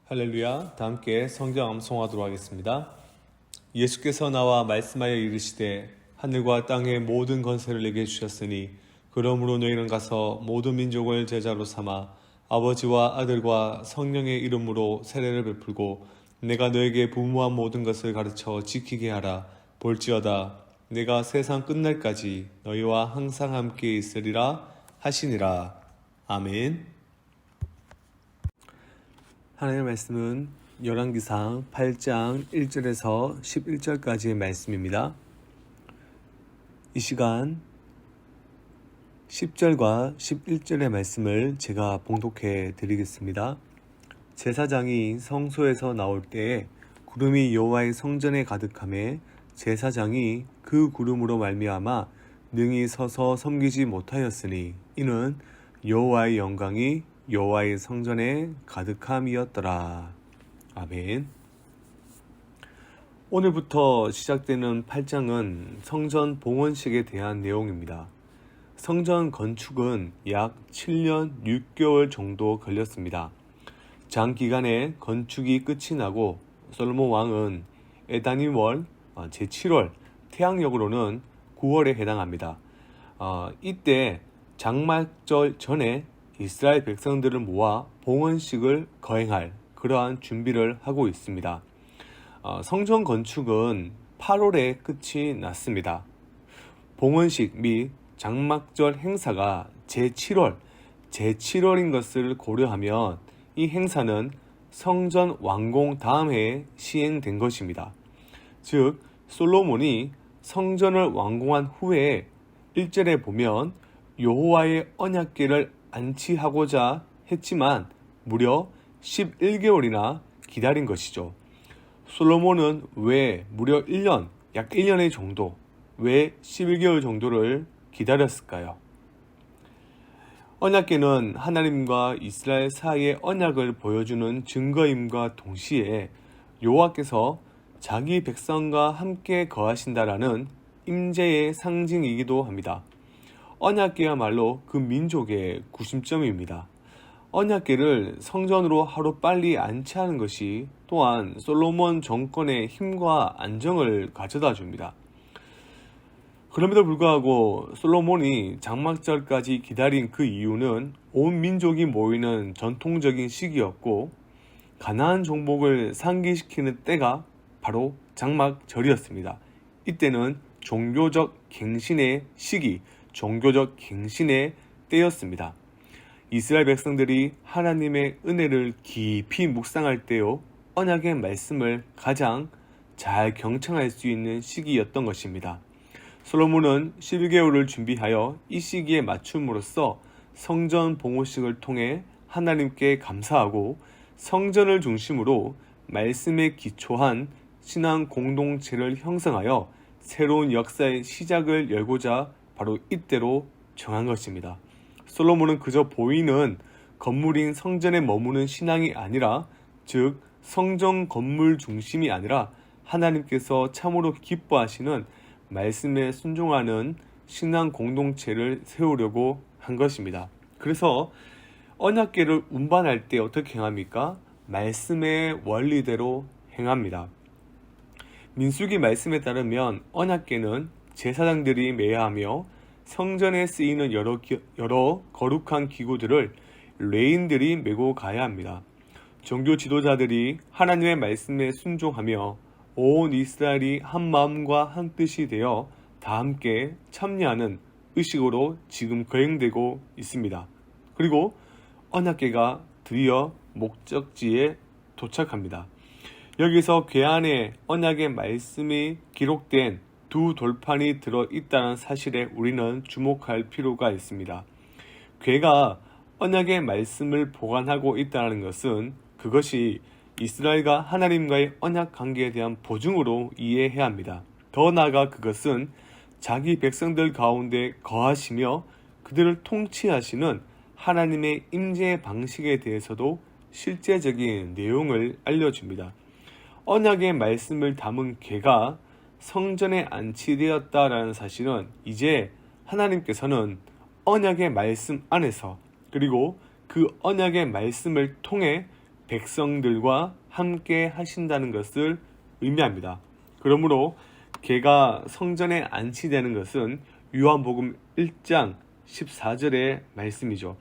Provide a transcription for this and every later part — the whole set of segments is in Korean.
할렐루야. 다 함께 성경 암송하도록 하겠습니다. 예수께서 나와 말씀하여 이르시되 하늘과 땅의 모든 권세를 내게 주셨으니 그러므로 너희는 가서 모든 민족을 제자로 삼아 아버지와 아들과 성령의 이름으로 세례를 베풀고 내가 너에게 분부한 모든 것을 가르쳐 지키게 하라. 볼지어다 내가 세상 끝날까지 너희와 항상 함께 있으리라 하시니라. 아멘. 하나님의 말씀은 열왕기상 8장 1절에서 11절까지의 말씀입니다. 이 시간 10절과 11절의 말씀을 제가 봉독해 드리겠습니다. 제사장이 성소에서 나올 때에 구름이 여호와의 성전에 가득하매 제사장이 그 구름으로 말미암아 능히 서서 섬기지 못하였으니 이는 여호와의 영광이 여호와의 성전에 가득함이었더라. 아멘. 오늘부터 시작되는 8장은 성전 봉헌식에 대한 내용입니다. 성전 건축은 약 7년 6개월 정도 걸렸습니다. 장기간에 건축이 끝이 나고 솔로몬 왕은 에다님월 제7월 태양력으로는 9월에 해당합니다. 이때 장막절 전에 이스라엘 백성들을 모아 봉헌식을 거행할 그러한 준비를 하고 있습니다. 성전 건축은 8월에 끝이 났습니다. 봉헌식 및 장막절 행사가 제7월인 것을 고려하면 이 행사는 성전 완공 다음 해에 시행된 것입니다. 즉 솔로몬이 성전을 완공한 후에 1절에 보면 여호와의 언약궤를 안치하고자 했지만 무려 11개월이나 기다린 것이죠. 솔로몬은 왜 무려 1년, 약 1년의 정도, 왜 11개월 정도를 기다렸을까요? 언약궤는 하나님과 이스라엘 사이의 언약을 보여주는 증거임과 동시에 여호와께서 자기 백성과 함께 거하신다라는 임재의 상징이기도 합니다. 언약궤야말로 그 민족의 구심점입니다. 언약궤를 성전으로 하루빨리 안치하는 것이 또한 솔로몬 정권의 힘과 안정을 가져다 줍니다. 그럼에도 불구하고 솔로몬이 장막절까지 기다린 그 이유는 온 민족이 모이는 전통적인 시기였고 가나안 종복을 상기시키는 때가 바로 장막절이었습니다. 이때는 종교적 갱신의 시기, 종교적 갱신의 때였습니다. 이스라엘 백성들이 하나님의 은혜를 깊이 묵상할 때요, 언약의 말씀을 가장 잘 경청할 수 있는 시기였던 것입니다. 솔로몬은 11개월을 준비하여 이 시기에 맞춤으로써 성전 봉헌식을 통해 하나님께 감사하고 성전을 중심으로 말씀에 기초한 신앙 공동체를 형성하여 새로운 역사의 시작을 열고자 바로 이때로 정한 것입니다. 솔로몬은 그저 보이는 건물인 성전에 머무는 신앙이 아니라, 즉 성전 건물 중심이 아니라 하나님께서 참으로 기뻐하시는 말씀에 순종하는 신앙 공동체를 세우려고 한 것입니다. 그래서 언약궤를 운반할 때 어떻게 행합니까? 말씀의 원리대로 행합니다. 민수기 말씀에 따르면 언약궤는 제사장들이 매야 하며 성전에 쓰이는 여러 거룩한 기구들을 레인들이 메고 가야 합니다. 종교 지도자들이 하나님의 말씀에 순종하며 온 이스라엘이 한 마음과 한 뜻이 되어 다 함께 참여하는 의식으로 지금 거행되고 있습니다. 그리고 언약궤가 드디어 목적지에 도착합니다. 여기서 궤 안에 언약의 말씀이 기록된 두 돌판이 들어있다는 사실에 우리는 주목할 필요가 있습니다. 궤가 언약의 말씀을 보관하고 있다는 것은 그것이 이스라엘과 하나님과의 언약 관계에 대한 보증으로 이해해야 합니다. 더 나아가 그것은 자기 백성들 가운데 거하시며 그들을 통치하시는 하나님의 임재의 방식에 대해서도 실제적인 내용을 알려줍니다. 언약의 말씀을 담은 궤가 성전에 안치되었다라는 사실은 이제 하나님께서는 언약의 말씀 안에서, 그리고 그 언약의 말씀을 통해 백성들과 함께 하신다는 것을 의미합니다. 그러므로 개가 성전에 안치되는 것은 요한복음 1장 14절의 말씀이죠.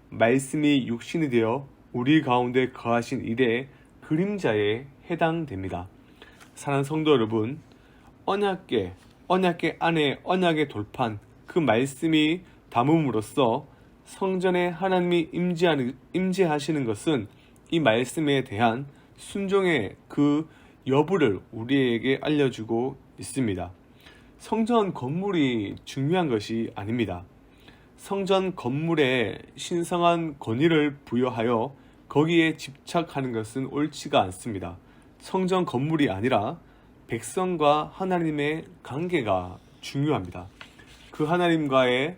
말씀이 육신이 되어 우리 가운데 거하신 이의 그림자에 해당됩니다. 사랑하는 성도 여러분, 언약궤 안에 언약의 돌판, 그 말씀이 담음으로써 성전에 하나님이 임재하시는 것은 이 말씀에 대한 순종의 그 여부를 우리에게 알려주고 있습니다. 성전 건물이 중요한 것이 아닙니다. 성전 건물에 신성한 권위를 부여하여 거기에 집착하는 것은 옳지가 않습니다. 성전 건물이 아니라 백성과 하나님의 관계가 중요합니다. 그 하나님과의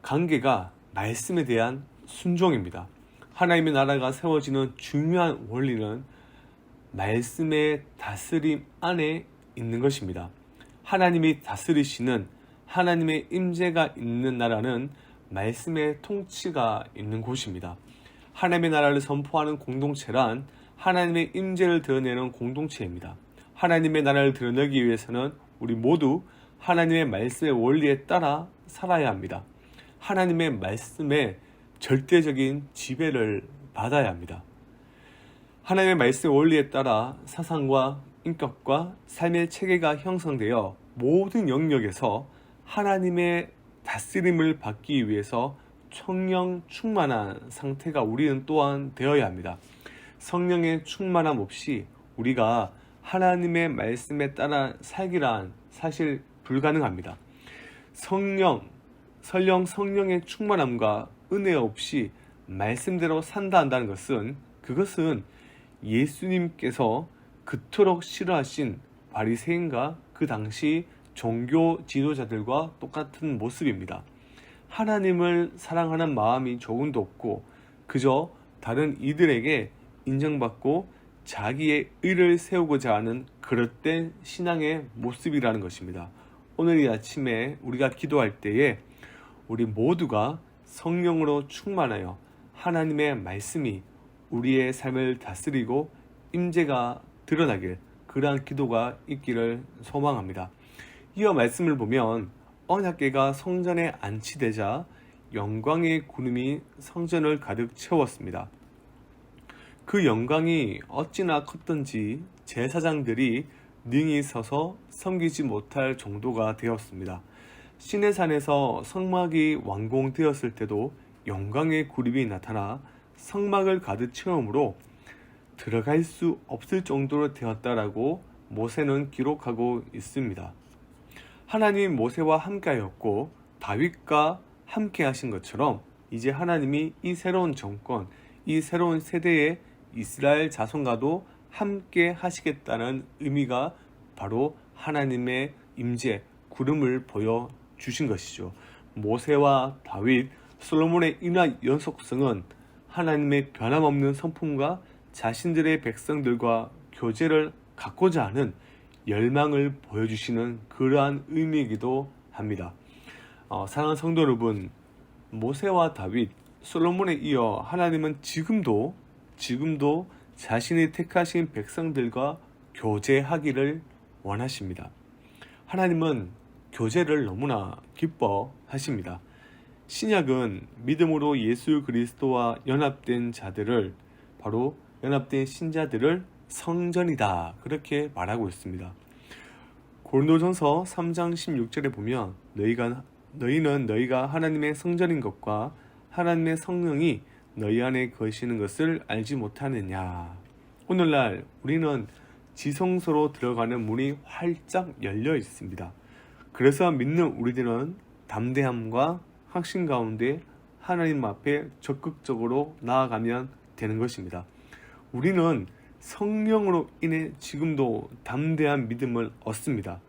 관계가 말씀에 대한 순종입니다. 하나님의 나라가 세워지는 중요한 원리는 말씀의 다스림 안에 있는 것입니다. 하나님이 다스리시는 하나님의 임재가 있는 나라는 말씀의 통치가 있는 곳입니다. 하나님의 나라를 선포하는 공동체란 하나님의 임재를 드러내는 공동체입니다. 하나님의 나라를 드러내기 위해서는 우리 모두 하나님의 말씀의 원리에 따라 살아야 합니다. 하나님의 말씀에 절대적인 지배를 받아야 합니다. 하나님의 말씀의 원리에 따라 사상과 인격과 삶의 체계가 형성되어 모든 영역에서 하나님의 다스림을 받기 위해서 성령 충만한 상태가 우리는 또한 되어야 합니다. 성령의 충만함 없이 우리가 하나님의 말씀에 따라 살기란 사실 불가능합니다. 성령의 충만함과 은혜 없이 말씀대로 산다 한다는 것은 그것은 예수님께서 그토록 싫어하신 바리새인과 그 당시 종교 지도자들과 똑같은 모습입니다. 하나님을 사랑하는 마음이 조금도 없고 그저 다른 이들에게 인정받고 자기의 의를 세우고자 하는 그릇된 신앙의 모습이라는 것입니다. 오늘 이 아침에 우리가 기도할 때에 우리 모두가 성령으로 충만하여 하나님의 말씀이 우리의 삶을 다스리고 임재가 드러나길, 그러한 기도가 있기를 소망합니다. 이어 말씀을 보면 언약궤가 성전에 안치되자 영광의 구름이 성전을 가득 채웠습니다. 그 영광이 어찌나 컸던지 제사장들이 능히 서서 섬기지 못할 정도가 되었습니다. 시내산에서 성막이 완공되었을 때도 영광의 구름이 나타나 성막을 가득 채우므로 들어갈 수 없을 정도로 되었다라고 모세는 기록하고 있습니다. 하나님이 모세와 함께하였고 다윗과 함께 하신 것처럼 이제 하나님이 이 새로운 정권, 이 새로운 세대의 이스라엘 자손과도 함께 하시겠다는 의미가 바로 하나님의 임재, 구름을 보여주신 것이죠. 모세와 다윗, 솔로몬의 인화 연속성은 하나님의 변함없는 성품과 자신들의 백성들과 교제를 갖고자 하는 열망을 보여주시는 그러한 의미이기도 합니다. 사랑하는 성도 여러분, 모세와 다윗, 솔로몬에 이어 하나님은 지금도 자신이 택하신 백성들과 교제하기를 원하십니다. 하나님은 교제를 너무나 기뻐하십니다. 신약은 믿음으로 예수 그리스도와 연합된 자들을, 바로 연합된 신자들을 성전이다, 그렇게 말하고 있습니다. 고린도전서 3장 16절에 보면 너희는 너희가 하나님의 성전인 것과 하나님의 성령이 너희 안에 거하시는 것을 알지 못하느냐. 오늘날 우리는 지성소로 들어가는 문이 활짝 열려 있습니다. 그래서 믿는 우리들은 담대함과 확신 가운데 하나님 앞에 적극적으로 나아가면 되는 것입니다. 우리는 성령으로 인해 지금도 담대한 믿음을 얻습니다.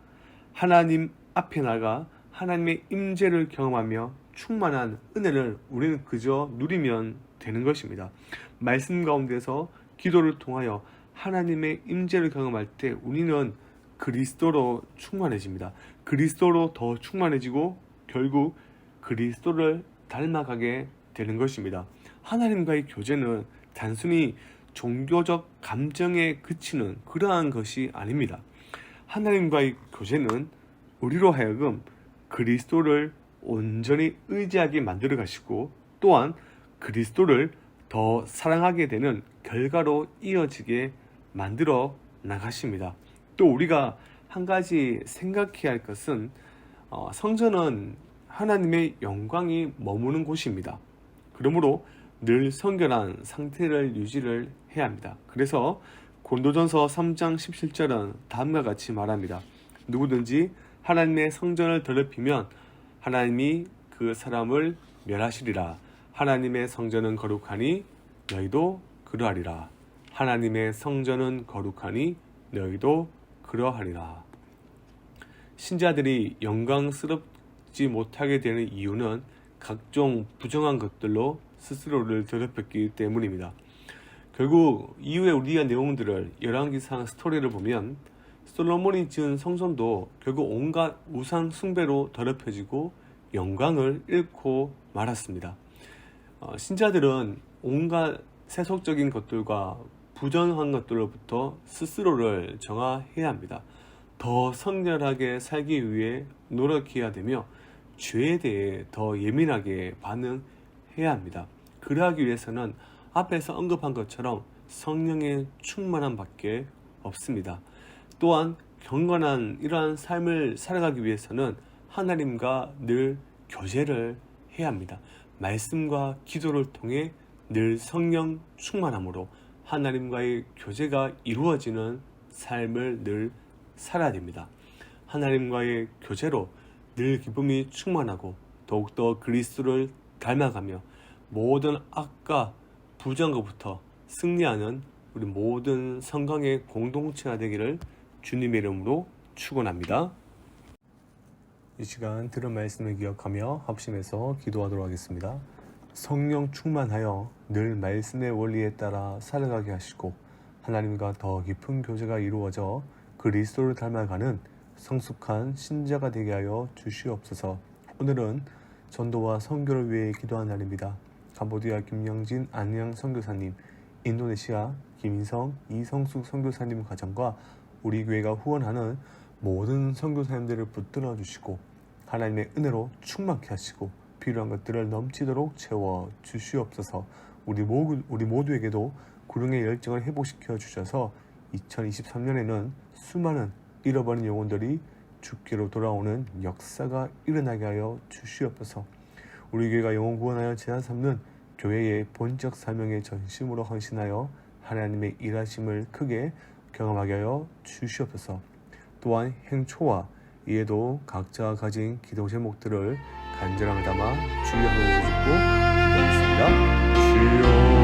하나님 앞에 나가 하나님의 임재를 경험하며 충만한 은혜를 우리는 그저 누리면 되는 것입니다. 말씀 가운데서 기도를 통하여 하나님의 임재를 경험할 때 우리는 그리스도로 충만해집니다. 그리스도로 더 충만해지고 결국 그리스도를 닮아가게 되는 것입니다. 하나님과의 교제는 단순히 종교적 감정에 그치는 그러한 것이 아닙니다. 하나님과의 교제는 우리로 하여금 그리스도를 온전히 의지하게 만들어 가시고 또한 그리스도를 더 사랑하게 되는 결과로 이어지게 만들어 나가십니다. 또 우리가 한 가지 생각해야 할 것은 성전은 하나님의 영광이 머무는 곳입니다. 그러므로 늘 성결한 상태를 유지를 해야 합니다. 그래서 고린도전서 3장 17절은 다음과 같이 말합니다. 누구든지 하나님의 성전을 더럽히면 하나님이 그 사람을 멸하시리라. 하나님의 성전은 거룩하니 너희도 그러하리라. 하나님의 성전은 거룩하니 너희도 그러하리라. 신자들이 영광스럽지 못하게 되는 이유는 각종 부정한 것들로 스스로를 더럽혔기 때문입니다. 결국 이후에 우리가 내용들을 열왕기상 스토리를 보면 솔로몬이 지은 성전도 결국 온갖 우상 숭배로 더럽혀지고 영광을 잃고 말았습니다. 신자들은 온갖 세속적인 것들과 부정한 것들로부터 스스로를 정화해야 합니다. 더 성결하게 살기 위해 노력해야 되며 죄에 대해 더 예민하게 반응해야 합니다. 그러하기 위해서는 앞에서 언급한 것처럼 성령의 충만함밖에 없습니다. 또한 경건한 이러한 삶을 살아가기 위해서는 하나님과 늘 교제를 해야 합니다. 말씀과 기도를 통해 늘 성령 충만함으로 하나님과의 교제가 이루어지는 삶을 늘 살아야 됩니다. 하나님과의 교제로 늘 기쁨이 충만하고 더욱더 그리스도를 닮아가며 모든 악과 부정으로부터 승리하는 우리 모든 성강의 공동체가 되기를 주님의 이름으로 축원합니다. 이 시간 들은 말씀을 기억하며 합심해서 기도하도록 하겠습니다. 성령 충만하여 늘 말씀의 원리에 따라 살아가게 하시고 하나님과 더 깊은 교제가 이루어져 그리스도를 닮아가는 성숙한 신자가 되게 하여 주시옵소서. 오늘은 전도와 선교를 위해 기도하는 날입니다. 캄보디아 김영진 안양 선교사님, 인도네시아 김인성 이성숙 선교사님 가정과 우리 교회가 후원하는 모든 선교사님들을 붙들어 주시고 하나님의 은혜로 충만케 하시고 필요한 것들을 넘치도록 채워 주시옵소서. 우리 모두에게도 구령의 열정을 회복시켜 주셔서 2023년에는 수많은 잃어버린 영혼들이 주께로 돌아오는 역사가 일어나게 하여 주시옵소서. 우리 교회가 영혼 구원하여 제한 삼는 교회의 본적 사명에 전심으로 헌신하여 하나님의 일하심을 크게 경험하게 하여 주시옵소서. 또한 행초와 이에도 각자가 가진 기도 제목들을 간절함을 담아 주여 부르고 기도하겠습니다. 주여